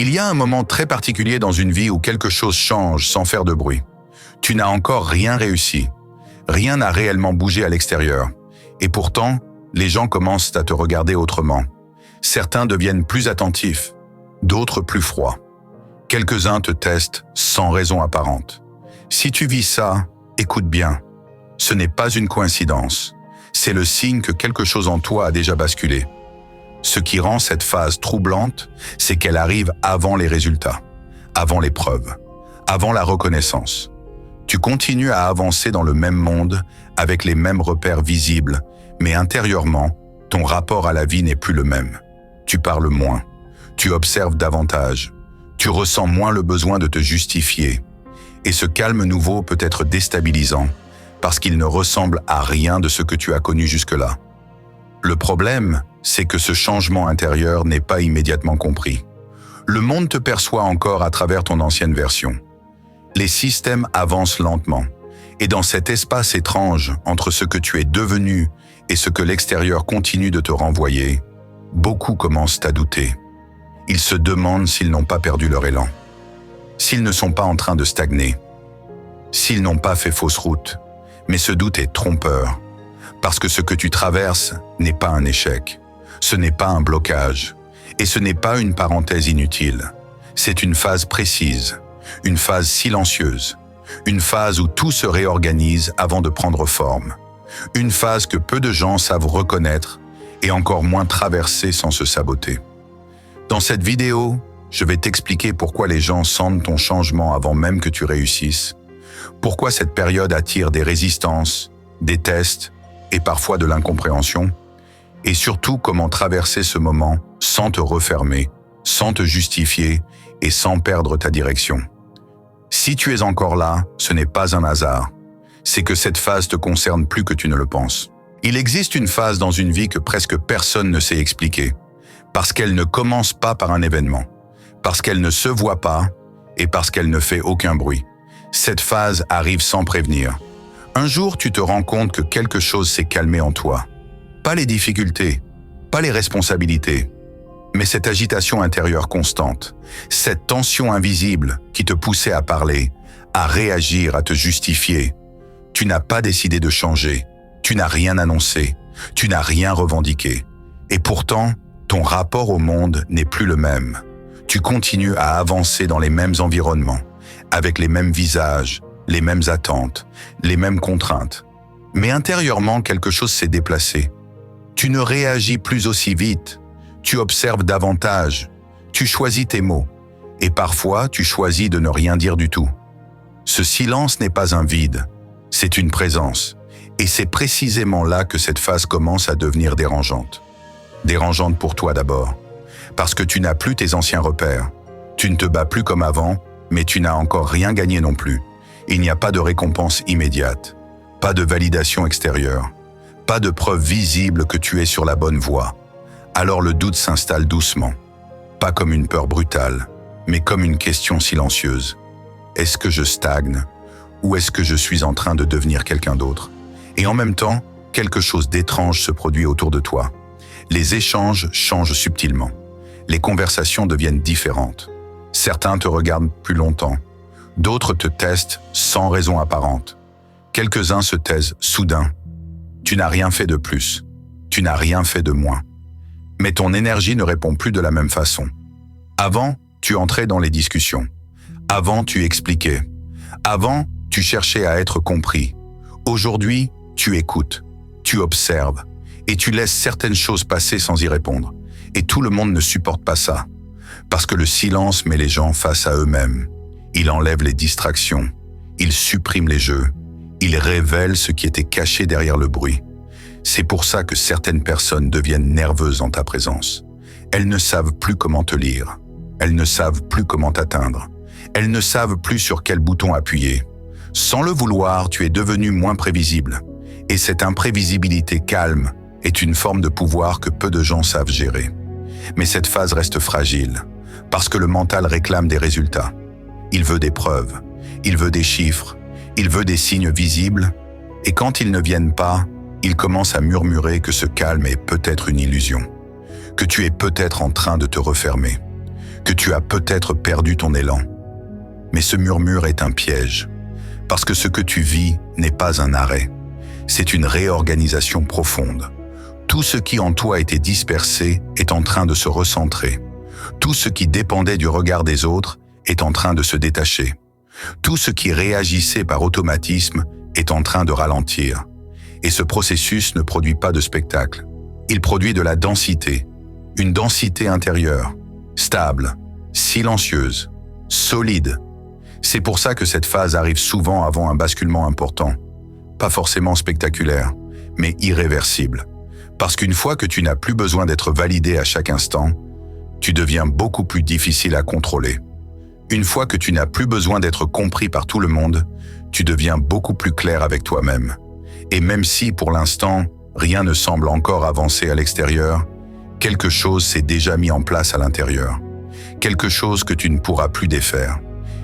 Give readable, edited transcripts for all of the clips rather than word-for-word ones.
Il y a un moment très particulier dans une vie où quelque chose change sans faire de bruit. Tu n'as encore rien réussi. Rien n'a réellement bougé à l'extérieur. Et pourtant, les gens commencent à te regarder autrement. Certains deviennent plus attentifs, d'autres plus froids. Quelques-uns te testent sans raison apparente. Si tu vis ça, écoute bien. Ce n'est pas une coïncidence. C'est le signe que quelque chose en toi a déjà basculé. Ce qui rend cette phase troublante, c'est qu'elle arrive avant les résultats, avant les preuves, avant la reconnaissance. Tu continues à avancer dans le même monde, avec les mêmes repères visibles, mais intérieurement, ton rapport à la vie n'est plus le même. Tu parles moins, tu observes davantage, tu ressens moins le besoin de te justifier. Et ce calme nouveau peut être déstabilisant, parce qu'il ne ressemble à rien de ce que tu as connu jusque-là. Le problème, c'est que ce changement intérieur n'est pas immédiatement compris. Le monde te perçoit encore à travers ton ancienne version. Les systèmes avancent lentement, et dans cet espace étrange entre ce que tu es devenu et ce que l'extérieur continue de te renvoyer, beaucoup commencent à douter. Ils se demandent s'ils n'ont pas perdu leur élan, s'ils ne sont pas en train de stagner, s'ils n'ont pas fait fausse route. Mais ce doute est trompeur, parce que ce que tu traverses n'est pas un échec, ce n'est pas un blocage, et ce n'est pas une parenthèse inutile. C'est une phase précise, une phase silencieuse, une phase où tout se réorganise avant de prendre forme, une phase que peu de gens savent reconnaître et encore moins traverser sans se saboter. Dans cette vidéo, je vais t'expliquer pourquoi les gens sentent ton changement avant même que tu réussisses, pourquoi cette période attire des résistances, des tests et parfois de l'incompréhension, et surtout comment traverser ce moment sans te refermer, sans te justifier et sans perdre ta direction. Si tu es encore là, ce n'est pas un hasard, c'est que cette phase te concerne plus que tu ne le penses. Il existe une phase dans une vie que presque personne ne sait expliquer, parce qu'elle ne commence pas par un événement, parce qu'elle ne se voit pas et parce qu'elle ne fait aucun bruit. Cette phase arrive sans prévenir. Un jour, tu te rends compte que quelque chose s'est calmé en toi. Pas les difficultés, pas les responsabilités, mais cette agitation intérieure constante, cette tension invisible qui te poussait à parler, à réagir, à te justifier. Tu n'as pas décidé de changer, tu n'as rien annoncé, tu n'as rien revendiqué. Et pourtant, ton rapport au monde n'est plus le même. Tu continues à avancer dans les mêmes environnements, avec les mêmes visages, les mêmes attentes, les mêmes contraintes. Mais intérieurement, quelque chose s'est déplacé. Tu ne réagis plus aussi vite, tu observes davantage, tu choisis tes mots, et parfois tu choisis de ne rien dire du tout. Ce silence n'est pas un vide, c'est une présence, et c'est précisément là que cette phase commence à devenir dérangeante. Dérangeante pour toi d'abord, parce que tu n'as plus tes anciens repères, tu ne te bats plus comme avant, mais tu n'as encore rien gagné non plus. Il n'y a pas de récompense immédiate, pas de validation extérieure, pas de preuve visible que tu es sur la bonne voie. Alors le doute s'installe doucement, pas comme une peur brutale, mais comme une question silencieuse. Est-ce que je stagne ou est-ce que je suis en train de devenir quelqu'un d'autre? Et en même temps, quelque chose d'étrange se produit autour de toi. Les échanges changent subtilement. Les conversations deviennent différentes. Certains te regardent plus longtemps, d'autres te testent sans raison apparente. Quelques-uns se taisent soudain. Tu n'as rien fait de plus, tu n'as rien fait de moins. Mais ton énergie ne répond plus de la même façon. Avant, tu entrais dans les discussions. Avant, tu expliquais. Avant, tu cherchais à être compris. Aujourd'hui, tu écoutes, tu observes, et tu laisses certaines choses passer sans y répondre. Et tout le monde ne supporte pas ça. Parce que le silence met les gens face à eux-mêmes. Il enlève les distractions, il supprime les jeux, il révèle ce qui était caché derrière le bruit. C'est pour ça que certaines personnes deviennent nerveuses en ta présence. Elles ne savent plus comment te lire, elles ne savent plus comment t'atteindre, elles ne savent plus sur quel bouton appuyer. Sans le vouloir, tu es devenu moins prévisible. Et cette imprévisibilité calme est une forme de pouvoir que peu de gens savent gérer. Mais cette phase reste fragile, parce que le mental réclame des résultats. Il veut des preuves, il veut des chiffres, il veut des signes visibles, et quand ils ne viennent pas, il commence à murmurer que ce calme est peut-être une illusion, que tu es peut-être en train de te refermer, que tu as peut-être perdu ton élan. Mais ce murmure est un piège, parce que ce que tu vis n'est pas un arrêt, c'est une réorganisation profonde. Tout ce qui en toi était dispersé est en train de se recentrer. Tout ce qui dépendait du regard des autres est en train de se détacher. Tout ce qui réagissait par automatisme est en train de ralentir. Et ce processus ne produit pas de spectacle. Il produit de la densité, une densité intérieure, stable, silencieuse, solide. C'est pour ça que cette phase arrive souvent avant un basculement important. Pas forcément spectaculaire, mais irréversible. Parce qu'une fois que tu n'as plus besoin d'être validé à chaque instant, tu deviens beaucoup plus difficile à contrôler. Une fois que tu n'as plus besoin d'être compris par tout le monde, tu deviens beaucoup plus clair avec toi-même. Et même si, pour l'instant, rien ne semble encore avancer à l'extérieur, quelque chose s'est déjà mis en place à l'intérieur. Quelque chose que tu ne pourras plus défaire.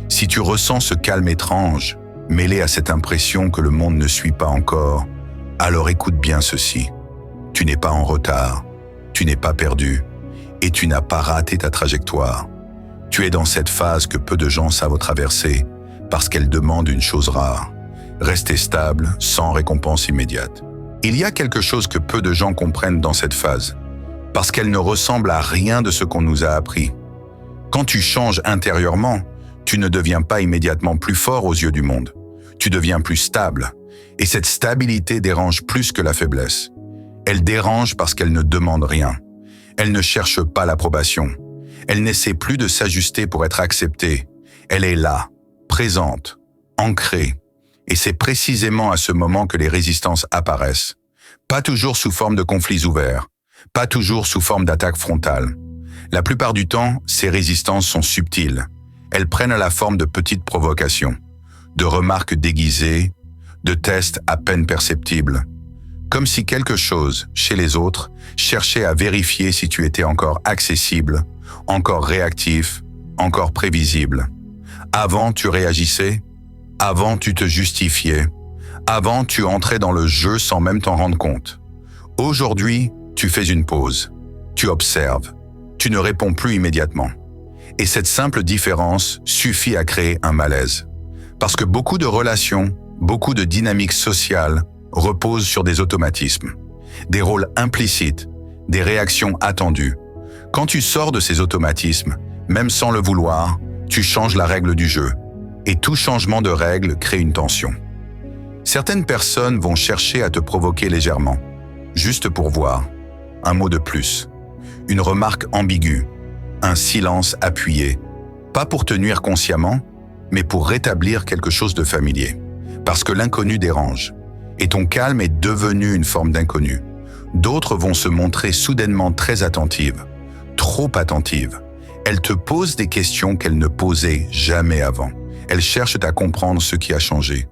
Si tu ressens ce calme étrange, mêlé à cette impression que le monde ne suit pas encore, alors écoute bien ceci. Tu n'es pas en retard, tu n'es pas perdu, et tu n'as pas raté ta trajectoire. Tu es dans cette phase que peu de gens savent traverser, parce qu'elle demande une chose rare, rester stable sans récompense immédiate. Il y a quelque chose que peu de gens comprennent dans cette phase, parce qu'elle ne ressemble à rien de ce qu'on nous a appris. Quand tu changes intérieurement, tu ne deviens pas immédiatement plus fort aux yeux du monde. Tu deviens plus stable, et cette stabilité dérange plus que la faiblesse. Elle dérange parce qu'elle ne demande rien. Elle ne cherche pas l'approbation. Elle n'essaie plus de s'ajuster pour être acceptée. Elle est là, présente, ancrée. Et c'est précisément à ce moment que les résistances apparaissent. Pas toujours sous forme de conflits ouverts, pas toujours sous forme d'attaques frontales. La plupart du temps, ces résistances sont subtiles. Elles prennent la forme de petites provocations, de remarques déguisées, de tests à peine perceptibles. Comme si quelque chose, chez les autres, cherchait à vérifier si tu étais encore accessible, encore réactif, encore prévisible. Avant, tu réagissais. Avant, tu te justifiais. Avant, tu entrais dans le jeu sans même t'en rendre compte. Aujourd'hui, tu fais une pause. Tu observes. Tu ne réponds plus immédiatement. Et cette simple différence suffit à créer un malaise. Parce que beaucoup de relations, beaucoup de dynamiques sociales reposent sur des automatismes, des rôles implicites, des réactions attendues. Quand tu sors de ces automatismes, même sans le vouloir, tu changes la règle du jeu. Et tout changement de règle crée une tension. Certaines personnes vont chercher à te provoquer légèrement, juste pour voir, un mot de plus, une remarque ambiguë, un silence appuyé, pas pour te nuire consciemment, mais pour rétablir quelque chose de familier. Parce que l'inconnu dérange, et ton calme est devenu une forme d'inconnu. D'autres vont se montrer soudainement très attentives, trop attentives. Elles te posent des questions qu'elles ne posaient jamais avant. Elles cherchent à comprendre ce qui a changé.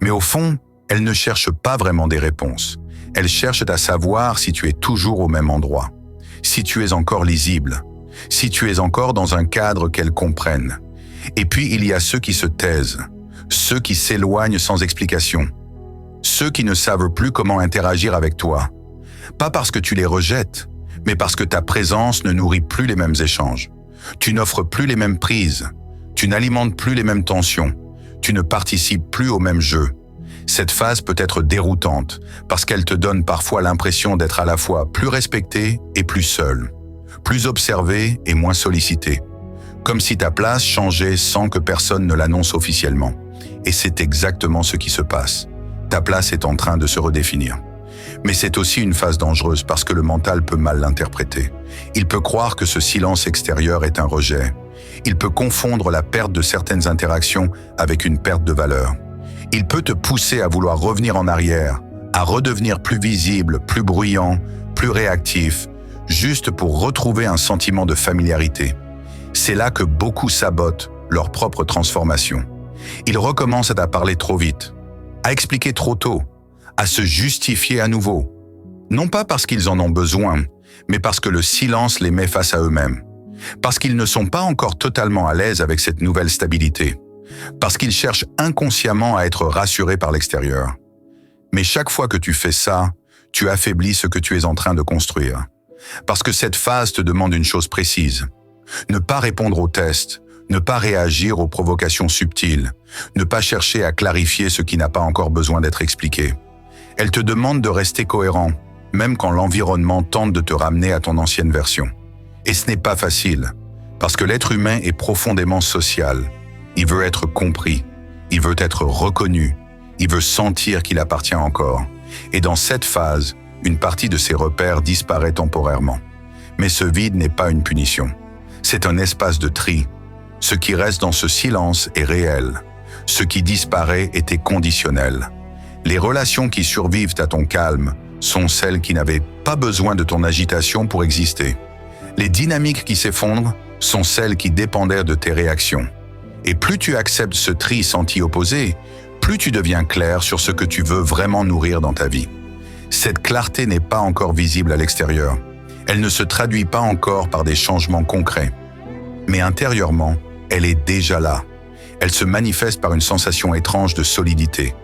Mais au fond, elles ne cherchent pas vraiment des réponses. Elles cherchent à savoir si tu es toujours au même endroit, si tu es encore lisible, si tu es encore dans un cadre qu'elles comprennent. Et puis il y a ceux qui se taisent, ceux qui s'éloignent sans explication, ceux qui ne savent plus comment interagir avec toi. Pas parce que tu les rejettes, mais parce que ta présence ne nourrit plus les mêmes échanges. Tu n'offres plus les mêmes prises, tu n'alimentes plus les mêmes tensions, tu ne participes plus au même jeu. Cette phase peut être déroutante parce qu'elle te donne parfois l'impression d'être à la fois plus respecté et plus seul, plus observé et moins sollicité, comme si ta place changeait sans que personne ne l'annonce officiellement. Et c'est exactement ce qui se passe. Ta place est en train de se redéfinir. Mais c'est aussi une phase dangereuse parce que le mental peut mal l'interpréter. Il peut croire que ce silence extérieur est un rejet. Il peut confondre la perte de certaines interactions avec une perte de valeur. Il peut te pousser à vouloir revenir en arrière, à redevenir plus visible, plus bruyant, plus réactif, juste pour retrouver un sentiment de familiarité. C'est là que beaucoup sabotent leur propre transformation. Ils recommencent à parler trop vite, à expliquer trop tôt, à se justifier à nouveau. Non pas parce qu'ils en ont besoin, mais parce que le silence les met face à eux-mêmes. Parce qu'ils ne sont pas encore totalement à l'aise avec cette nouvelle stabilité. Parce qu'ils cherchent inconsciemment à être rassurés par l'extérieur. Mais chaque fois que tu fais ça, tu affaiblis ce que tu es en train de construire. Parce que cette phase te demande une chose précise. Ne pas répondre aux tests, ne pas réagir aux provocations subtiles, ne pas chercher à clarifier ce qui n'a pas encore besoin d'être expliqué. Elle te demande de rester cohérent, même quand l'environnement tente de te ramener à ton ancienne version. Et ce n'est pas facile, parce que l'être humain est profondément social. Il veut être compris, il veut être reconnu, il veut sentir qu'il appartient encore. Et dans cette phase, une partie de ses repères disparaît temporairement. Mais ce vide n'est pas une punition. C'est un espace de tri. Ce qui reste dans ce silence est réel. Ce qui disparaît était conditionnel. Les relations qui survivent à ton calme sont celles qui n'avaient pas besoin de ton agitation pour exister. Les dynamiques qui s'effondrent sont celles qui dépendaient de tes réactions. Et plus tu acceptes ce tri sans t'y opposer, plus tu deviens clair sur ce que tu veux vraiment nourrir dans ta vie. Cette clarté n'est pas encore visible à l'extérieur. Elle ne se traduit pas encore par des changements concrets. Mais intérieurement, elle est déjà là. Elle se manifeste par une sensation étrange de solidité.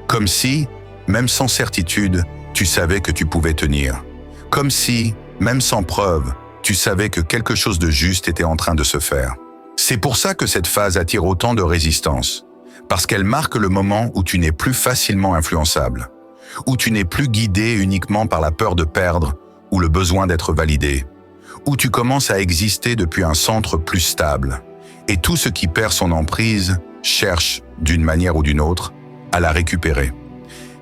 Comme si, même sans certitude, tu savais que tu pouvais tenir. Comme si, même sans preuve, tu savais que quelque chose de juste était en train de se faire. C'est pour ça que cette phase attire autant de résistance. Parce qu'elle marque le moment où tu n'es plus facilement influençable. Où tu n'es plus guidé uniquement par la peur de perdre ou le besoin d'être validé. Où tu commences à exister depuis un centre plus stable. Et tout ce qui perd son emprise cherche, d'une manière ou d'une autre, à la récupérer.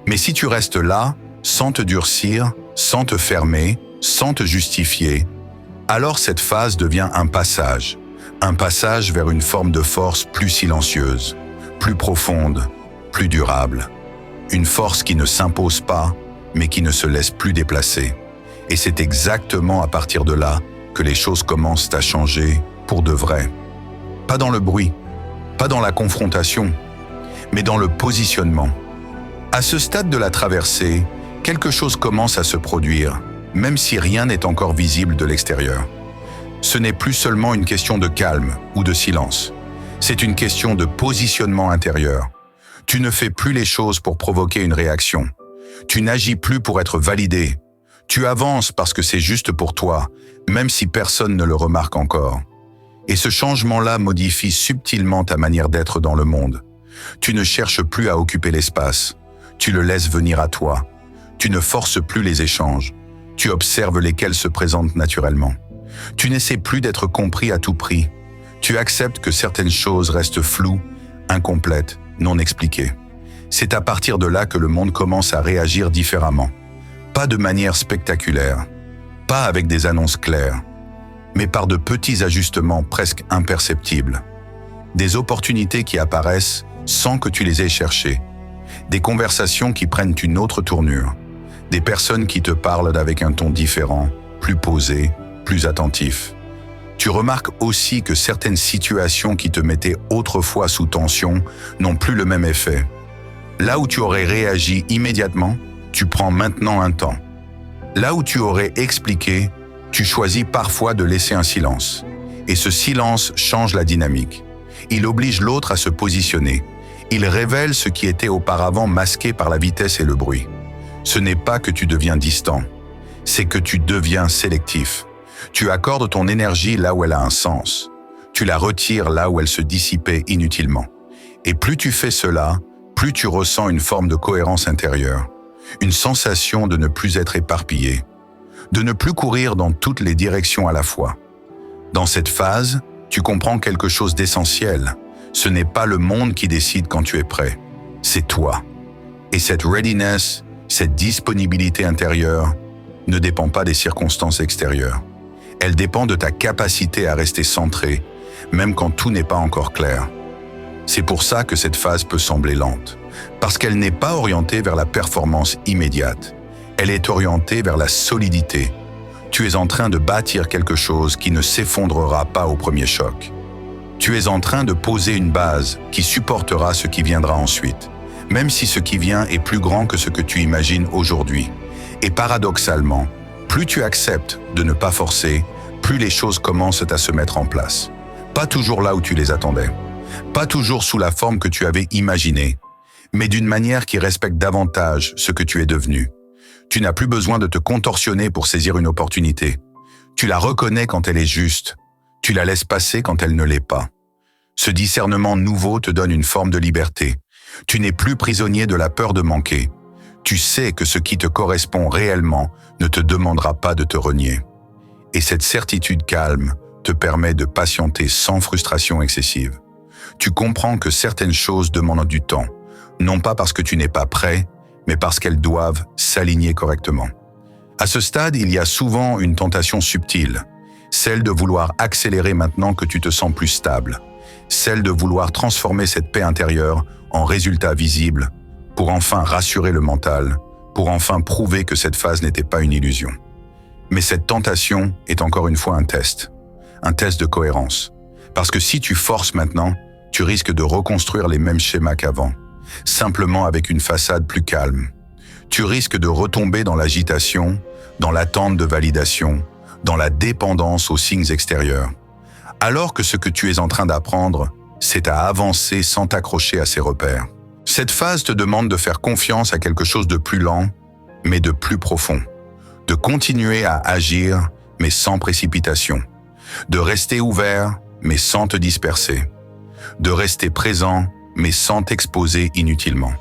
Mais si tu restes là, sans te durcir, sans te fermer, sans te justifier, alors cette phase devient un passage vers une forme de force plus silencieuse, plus profonde, plus durable. Une force qui ne s'impose pas, mais qui ne se laisse plus déplacer. Et c'est exactement à partir de là que les choses commencent à changer pour de vrai. Pas dans le bruit, pas dans la confrontation, mais dans le positionnement. À ce stade de la traversée, quelque chose commence à se produire, même si rien n'est encore visible de l'extérieur. Ce n'est plus seulement une question de calme ou de silence. C'est une question de positionnement intérieur. Tu ne fais plus les choses pour provoquer une réaction. Tu n'agis plus pour être validé. Tu avances parce que c'est juste pour toi, même si personne ne le remarque encore. Et ce changement-là modifie subtilement ta manière d'être dans le monde. Tu ne cherches plus à occuper l'espace. Tu le laisses venir à toi. Tu ne forces plus les échanges. Tu observes lesquels se présentent naturellement. Tu n'essaies plus d'être compris à tout prix. Tu acceptes que certaines choses restent floues, incomplètes, non expliquées. C'est à partir de là que le monde commence à réagir différemment. Pas de manière spectaculaire, pas avec des annonces claires, mais par de petits ajustements presque imperceptibles. Des opportunités qui apparaissent sans que tu les aies cherchées. Des conversations qui prennent une autre tournure. Des personnes qui te parlent avec un ton différent, plus posé, plus attentif. Tu remarques aussi que certaines situations qui te mettaient autrefois sous tension n'ont plus le même effet. Là où tu aurais réagi immédiatement, tu prends maintenant un temps. Là où tu aurais expliqué, tu choisis parfois de laisser un silence. Et ce silence change la dynamique. Il oblige l'autre à se positionner. Il révèle ce qui était auparavant masqué par la vitesse et le bruit. Ce n'est pas que tu deviens distant, c'est que tu deviens sélectif. Tu accordes ton énergie là où elle a un sens. Tu la retires là où elle se dissipait inutilement. Et plus tu fais cela, plus tu ressens une forme de cohérence intérieure. Une sensation de ne plus être éparpillé. De ne plus courir dans toutes les directions à la fois. Dans cette phase, tu comprends quelque chose d'essentiel. Ce n'est pas le monde qui décide quand tu es prêt. C'est toi. Et cette readiness, cette disponibilité intérieure, ne dépend pas des circonstances extérieures. Elle dépend de ta capacité à rester centré, même quand tout n'est pas encore clair. C'est pour ça que cette phase peut sembler lente, parce qu'elle n'est pas orientée vers la performance immédiate. Elle est orientée vers la solidité. Tu es en train de bâtir quelque chose qui ne s'effondrera pas au premier choc. Tu es en train de poser une base qui supportera ce qui viendra ensuite, même si ce qui vient est plus grand que ce que tu imagines aujourd'hui. Et paradoxalement, plus tu acceptes de ne pas forcer, plus les choses commencent à se mettre en place. Pas toujours là où tu les attendais, pas toujours sous la forme que tu avais imaginée, mais d'une manière qui respecte davantage ce que tu es devenu. Tu n'as plus besoin de te contorsionner pour saisir une opportunité. Tu la reconnais quand elle est juste. Tu la laisses passer quand elle ne l'est pas. Ce discernement nouveau te donne une forme de liberté. Tu n'es plus prisonnier de la peur de manquer. Tu sais que ce qui te correspond réellement ne te demandera pas de te renier. Et cette certitude calme te permet de patienter sans frustration excessive. Tu comprends que certaines choses demandent du temps, non pas parce que tu n'es pas prêt, mais parce qu'elles doivent s'aligner correctement. À ce stade, il y a souvent une tentation subtile, celle de vouloir accélérer maintenant que tu te sens plus stable, celle de vouloir transformer cette paix intérieure en résultat visible pour enfin rassurer le mental, pour enfin prouver que cette phase n'était pas une illusion. Mais cette tentation est encore une fois un test de cohérence. Parce que si tu forces maintenant, tu risques de reconstruire les mêmes schémas qu'avant, simplement avec une façade plus calme. Tu risques de retomber dans l'agitation, dans l'attente de validation, dans la dépendance aux signes extérieurs. Alors que ce que tu es en train d'apprendre, c'est à avancer sans t'accrocher à ces repères. Cette phase te demande de faire confiance à quelque chose de plus lent, mais de plus profond. De continuer à agir, mais sans précipitation. De rester ouvert, mais sans te disperser. De rester présent, mais sans t'exposer inutilement.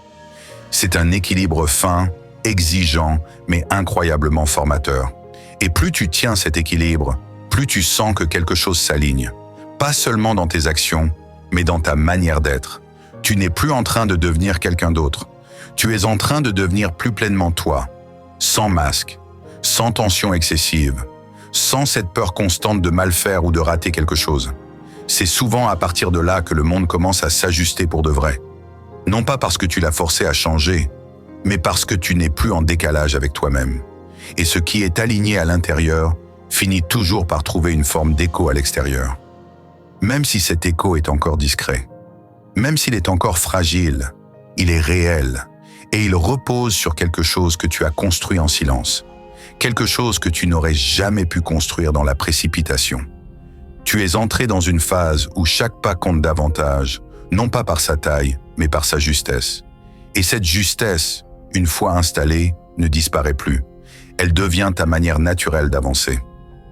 C'est un équilibre fin, exigeant, mais incroyablement formateur. Et plus tu tiens cet équilibre, plus tu sens que quelque chose s'aligne. Pas seulement dans tes actions, mais dans ta manière d'être. Tu n'es plus en train de devenir quelqu'un d'autre. Tu es en train de devenir plus pleinement toi, sans masque, sans tension excessive, sans cette peur constante de mal faire ou de rater quelque chose. C'est souvent à partir de là que le monde commence à s'ajuster pour de vrai. Non pas parce que tu l'as forcé à changer, mais parce que tu n'es plus en décalage avec toi-même. Et ce qui est aligné à l'intérieur finit toujours par trouver une forme d'écho à l'extérieur. Même si cet écho est encore discret, même s'il est encore fragile, il est réel et il repose sur quelque chose que tu as construit en silence, quelque chose que tu n'aurais jamais pu construire dans la précipitation. Tu es entré dans une phase où chaque pas compte davantage, non pas par sa taille, mais par sa justesse. Et cette justesse, une fois installée, ne disparaît plus. Elle devient ta manière naturelle d'avancer,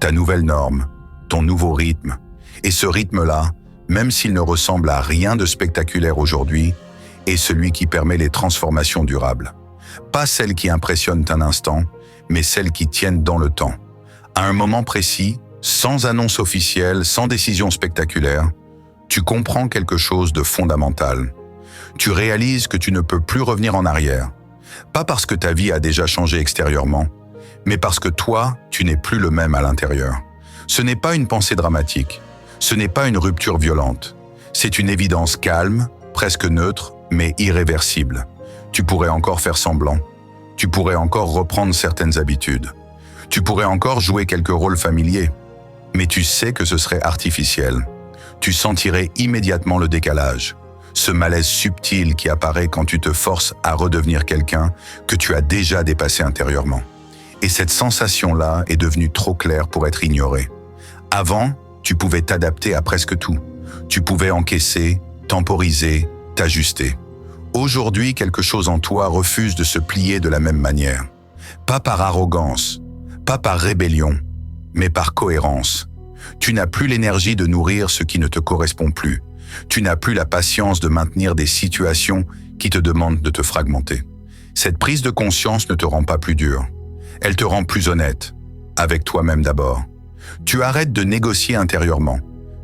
ta nouvelle norme, ton nouveau rythme. Et ce rythme-là, même s'il ne ressemble à rien de spectaculaire aujourd'hui, est celui qui permet les transformations durables. Pas celles qui impressionnent un instant, mais celles qui tiennent dans le temps. À un moment précis, sans annonce officielle, sans décision spectaculaire, tu comprends quelque chose de fondamental. Tu réalises que tu ne peux plus revenir en arrière. Pas parce que ta vie a déjà changé extérieurement, mais parce que toi, tu n'es plus le même à l'intérieur. Ce n'est pas une pensée dramatique. Ce n'est pas une rupture violente. C'est une évidence calme, presque neutre, mais irréversible. Tu pourrais encore faire semblant. Tu pourrais encore reprendre certaines habitudes. Tu pourrais encore jouer quelques rôles familiers. Mais tu sais que ce serait artificiel. Tu sentirais immédiatement le décalage. Ce malaise subtil qui apparaît quand tu te forces à redevenir quelqu'un que tu as déjà dépassé intérieurement. Et cette sensation-là est devenue trop claire pour être ignorée. Avant, tu pouvais t'adapter à presque tout. Tu pouvais encaisser, temporiser, t'ajuster. Aujourd'hui, quelque chose en toi refuse de se plier de la même manière. Pas par arrogance, pas par rébellion, mais par cohérence. Tu n'as plus l'énergie de nourrir ce qui ne te correspond plus. Tu n'as plus la patience de maintenir des situations qui te demandent de te fragmenter. Cette prise de conscience ne te rend pas plus dur. Elle te rend plus honnête, avec toi-même d'abord. Tu arrêtes de négocier intérieurement.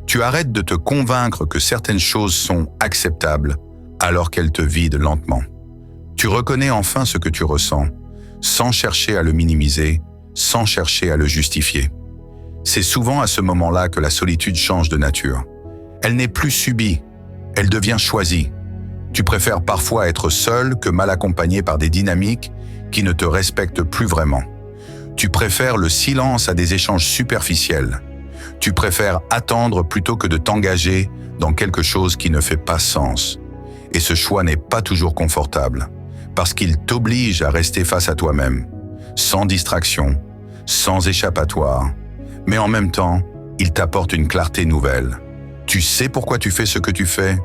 Tu arrêtes de te convaincre que certaines choses sont acceptables alors qu'elles te vident lentement. Tu reconnais enfin ce que tu ressens, sans chercher à le minimiser, sans chercher à le justifier. C'est souvent à ce moment-là que la solitude change de nature. Elle n'est plus subie, elle devient choisie. Tu préfères parfois être seul que mal accompagné par des dynamiques qui ne te respectent plus vraiment. Tu préfères le silence à des échanges superficiels. Tu préfères attendre plutôt que de t'engager dans quelque chose qui ne fait pas sens. Et ce choix n'est pas toujours confortable, parce qu'il t'oblige à rester face à toi-même, sans distraction, sans échappatoire. Mais en même temps, il t'apporte une clarté nouvelle. Tu sais pourquoi tu fais ce que tu fais.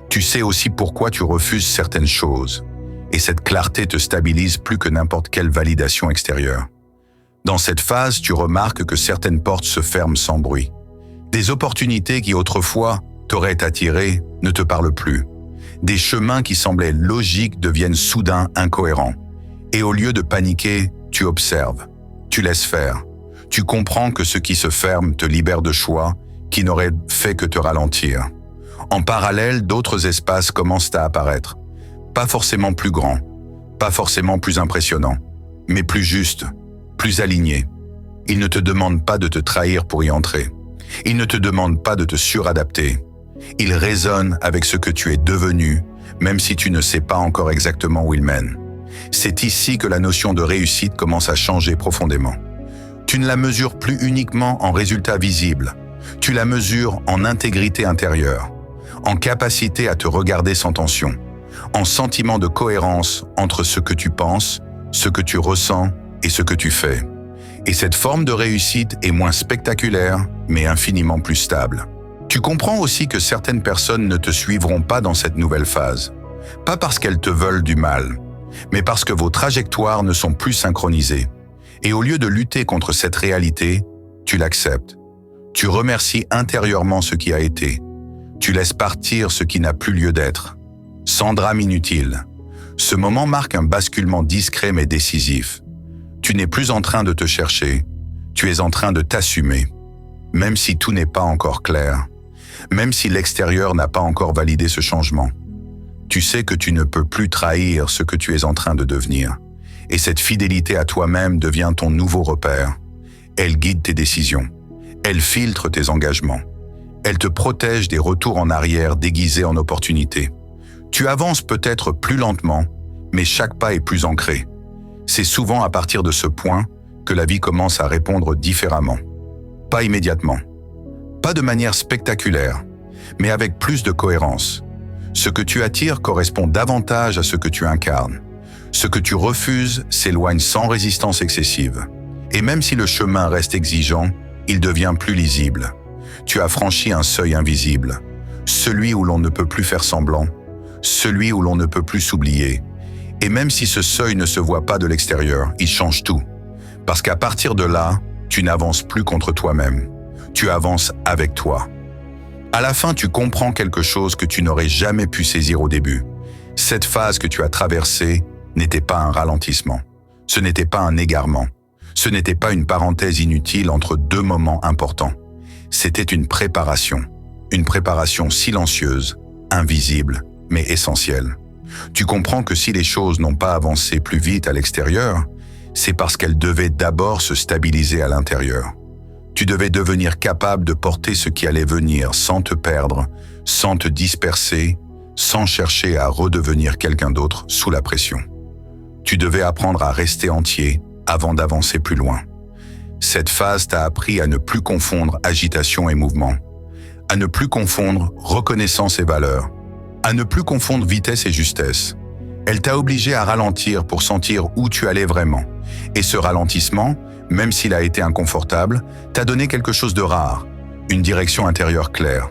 Tu sais aussi pourquoi tu refuses certaines choses. Et cette clarté te stabilise plus que n'importe quelle validation extérieure. Dans cette phase, tu remarques que certaines portes se ferment sans bruit. Des opportunités qui autrefois t'auraient attiré ne te parlent plus. Des chemins qui semblaient logiques deviennent soudain incohérents. Et au lieu de paniquer, tu observes, tu laisses faire. Tu comprends que ce qui se ferme te libère de choix qui n'auraient fait que te ralentir. En parallèle, d'autres espaces commencent à apparaître. Pas forcément plus grands, pas forcément plus impressionnants, mais plus justes, plus alignés. Ils ne te demandent pas de te trahir pour y entrer. Ils ne te demandent pas de te suradapter. Ils résonnent avec ce que tu es devenu, même si tu ne sais pas encore exactement où ils mènent. C'est ici que la notion de réussite commence à changer profondément. Tu ne la mesures plus uniquement en résultats visibles. Tu la mesures en intégrité intérieure, en capacité à te regarder sans tension, en sentiment de cohérence entre ce que tu penses, ce que tu ressens et ce que tu fais. Et cette forme de réussite est moins spectaculaire, mais infiniment plus stable. Tu comprends aussi que certaines personnes ne te suivront pas dans cette nouvelle phase. Pas parce qu'elles te veulent du mal, mais parce que vos trajectoires ne sont plus synchronisées. Et au lieu de lutter contre cette réalité, tu l'acceptes. Tu remercies intérieurement ce qui a été. Tu laisses partir ce qui n'a plus lieu d'être. Sans drame inutile. Ce moment marque un basculement discret mais décisif. Tu n'es plus en train de te chercher, tu es en train de t'assumer. Même si tout n'est pas encore clair, même si l'extérieur n'a pas encore validé ce changement. Tu sais que tu ne peux plus trahir ce que tu es en train de devenir. Et cette fidélité à toi-même devient ton nouveau repère. Elle guide tes décisions. Elle filtre tes engagements. Elle te protège des retours en arrière déguisés en opportunités. Tu avances peut-être plus lentement, mais chaque pas est plus ancré. C'est souvent à partir de ce point que la vie commence à répondre différemment. Pas immédiatement, pas de manière spectaculaire, mais avec plus de cohérence. Ce que tu attires correspond davantage à ce que tu incarnes. Ce que tu refuses s'éloigne sans résistance excessive. Et même si le chemin reste exigeant, il devient plus lisible. Tu as franchi un seuil invisible, celui où l'on ne peut plus faire semblant, celui où l'on ne peut plus s'oublier. Et même si ce seuil ne se voit pas de l'extérieur, il change tout. Parce qu'à partir de là, tu n'avances plus contre toi-même. Tu avances avec toi. À la fin, tu comprends quelque chose que tu n'aurais jamais pu saisir au début. Cette phase que tu as traversée n'était pas un ralentissement. Ce n'était pas un égarement. Ce n'était pas une parenthèse inutile entre deux moments importants. C'était une préparation silencieuse, invisible, mais essentielle. Tu comprends que si les choses n'ont pas avancé plus vite à l'extérieur, c'est parce qu'elles devaient d'abord se stabiliser à l'intérieur. Tu devais devenir capable de porter ce qui allait venir sans te perdre, sans te disperser, sans chercher à redevenir quelqu'un d'autre sous la pression. Tu devais apprendre à rester entier avant d'avancer plus loin. Cette phase t'a appris à ne plus confondre agitation et mouvement, à ne plus confondre reconnaissance et valeur, à ne plus confondre vitesse et justesse. Elle t'a obligé à ralentir pour sentir où tu allais vraiment. Et ce ralentissement, même s'il a été inconfortable, t'a donné quelque chose de rare, une direction intérieure claire.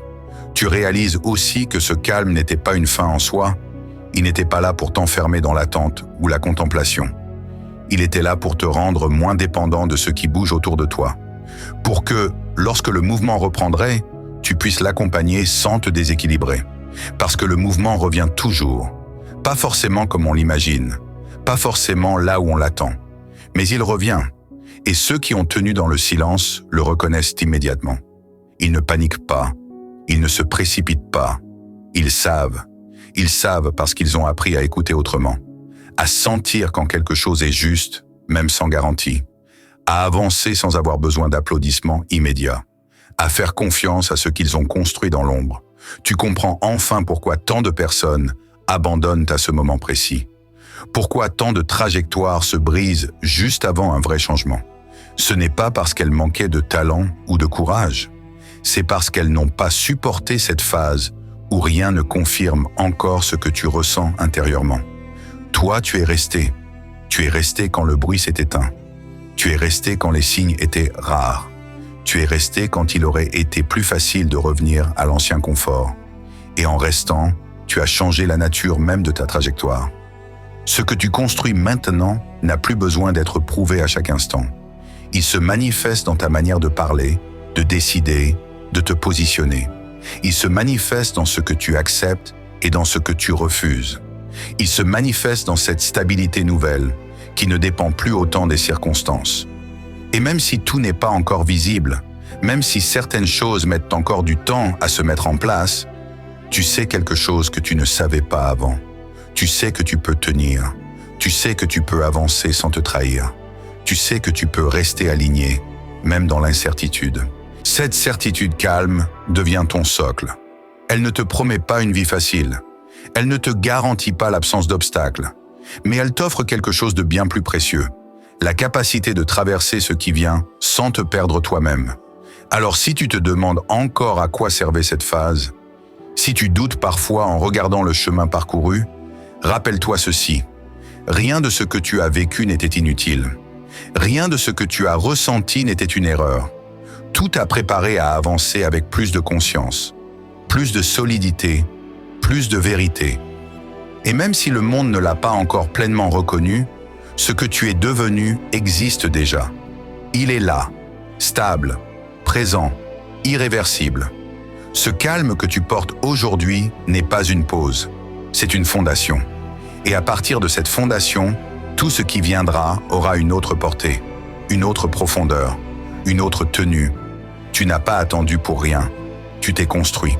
Tu réalises aussi que ce calme n'était pas une fin en soi, il n'était pas là pour t'enfermer dans l'attente ou la contemplation. Il était là pour te rendre moins dépendant de ce qui bouge autour de toi. Pour que, lorsque le mouvement reprendrait, tu puisses l'accompagner sans te déséquilibrer. Parce que le mouvement revient toujours. Pas forcément comme on l'imagine, pas forcément là où on l'attend. Mais il revient. Et ceux qui ont tenu dans le silence le reconnaissent immédiatement. Ils ne paniquent pas, ils ne se précipitent pas. Ils savent parce qu'ils ont appris à écouter autrement, à sentir quand quelque chose est juste, même sans garantie, à avancer sans avoir besoin d'applaudissements immédiats, à faire confiance à ce qu'ils ont construit dans l'ombre. Tu comprends enfin pourquoi tant de personnes abandonnent à ce moment précis. Pourquoi tant de trajectoires se brisent juste avant un vrai changement. Ce n'est pas parce qu'elles manquaient de talent ou de courage. C'est parce qu'elles n'ont pas supporté cette phase où rien ne confirme encore ce que tu ressens intérieurement. Toi, tu es resté. Tu es resté quand le bruit s'est éteint. Tu es resté quand les signes étaient rares. Tu es resté quand il aurait été plus facile de revenir à l'ancien confort. Et en restant, tu as changé la nature même de ta trajectoire. Ce que tu construis maintenant n'a plus besoin d'être prouvé à chaque instant. Il se manifeste dans ta manière de parler, de décider, de te positionner. Il se manifeste dans ce que tu acceptes et dans ce que tu refuses. Il se manifeste dans cette stabilité nouvelle qui ne dépend plus autant des circonstances. Et même si tout n'est pas encore visible, même si certaines choses mettent encore du temps à se mettre en place, tu sais quelque chose que tu ne savais pas avant. Tu sais que tu peux tenir. Tu sais que tu peux avancer sans te trahir. Tu sais que tu peux rester aligné, même dans l'incertitude. Cette certitude calme devient ton socle. Elle ne te promet pas une vie facile. Elle ne te garantit pas l'absence d'obstacles. Mais elle t'offre quelque chose de bien plus précieux. La capacité de traverser ce qui vient sans te perdre toi-même. Alors si tu te demandes encore à quoi servait cette phase, si tu doutes parfois en regardant le chemin parcouru, rappelle-toi ceci. Rien de ce que tu as vécu n'était inutile. Rien de ce que tu as ressenti n'était une erreur. Tout t'a préparé à avancer avec plus de conscience, plus de solidité, plus de vérité. Et même si le monde ne l'a pas encore pleinement reconnu, ce que tu es devenu existe déjà. Il est là, stable, présent, irréversible. Ce calme que tu portes aujourd'hui n'est pas une pause, c'est une fondation. Et à partir de cette fondation, tout ce qui viendra aura une autre portée, une autre profondeur, une autre tenue. Tu n'as pas attendu pour rien, tu t'es construit.